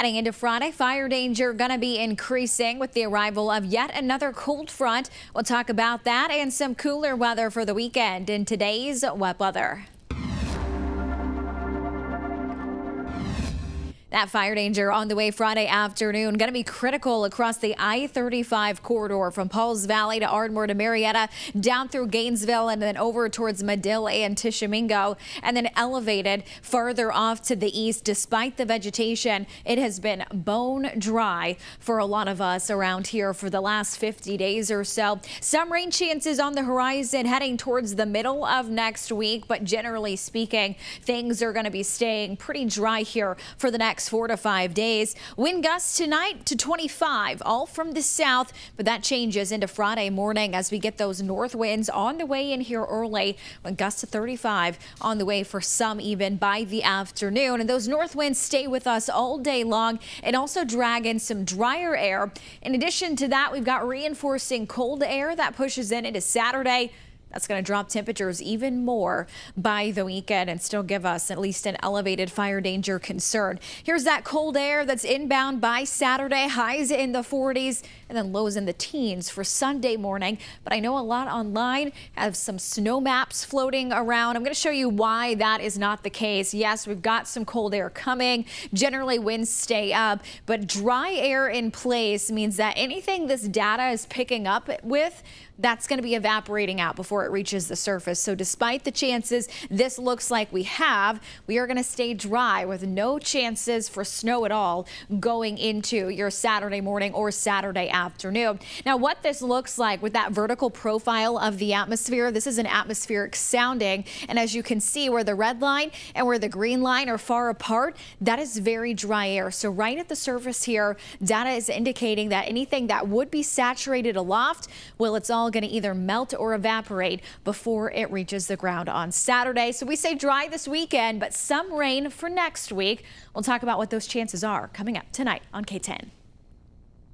Heading into Friday, fire danger going to be increasing with the arrival of yet another cold front. We'll talk about that and some cooler weather for the weekend in today's wet weather. That fire danger on the way Friday afternoon going to be critical across the I-35 corridor from Pauls Valley to Ardmore to Marietta, down through Gainesville and then over towards Medill and Tishomingo, and then elevated further off to the east. Despite the vegetation, it has been bone dry for a lot of us around here for the last 50 days or so. Some rain chances on the horizon heading towards the middle of next week, but generally speaking, things are going to be staying pretty dry here for the next 4 to 5 days. Wind gusts tonight to 25, all from the south, but that changes into Friday morning as we get those north winds on the way in here early. Wind gusts to 35 on the way for some even by the afternoon. And those north winds stay with us all day long and also drag in some drier air. In addition to that, we've got reinforcing cold air that pushes in into Saturday. That's going to drop temperatures even more by the weekend and still give us at least an elevated fire danger concern. Here's that cold air that's inbound by Saturday, highs in the 40s and then lows in the teens for Sunday morning. But I know a lot online have some snow maps floating around. I'm going to show you why that is not the case. Yes, we've got some cold air coming. Generally, winds stay up, but dry air in place means that anything this data is picking up with, that's going to be evaporating out before it reaches the surface. So despite the chances this looks like we are going to stay dry with no chances for snow at all going into your Saturday morning or Saturday afternoon. Now, what this looks like with that vertical profile of the atmosphere, this is an atmospheric sounding. And as you can see where the red line and where the green line are far apart, that is very dry air. So right at the surface here, data is indicating that anything that would be saturated aloft, well, it's all going to either melt or evaporate before it reaches the ground on Saturday. So we say dry this weekend, but some rain for next week. We'll talk about what those chances are coming up tonight on K10.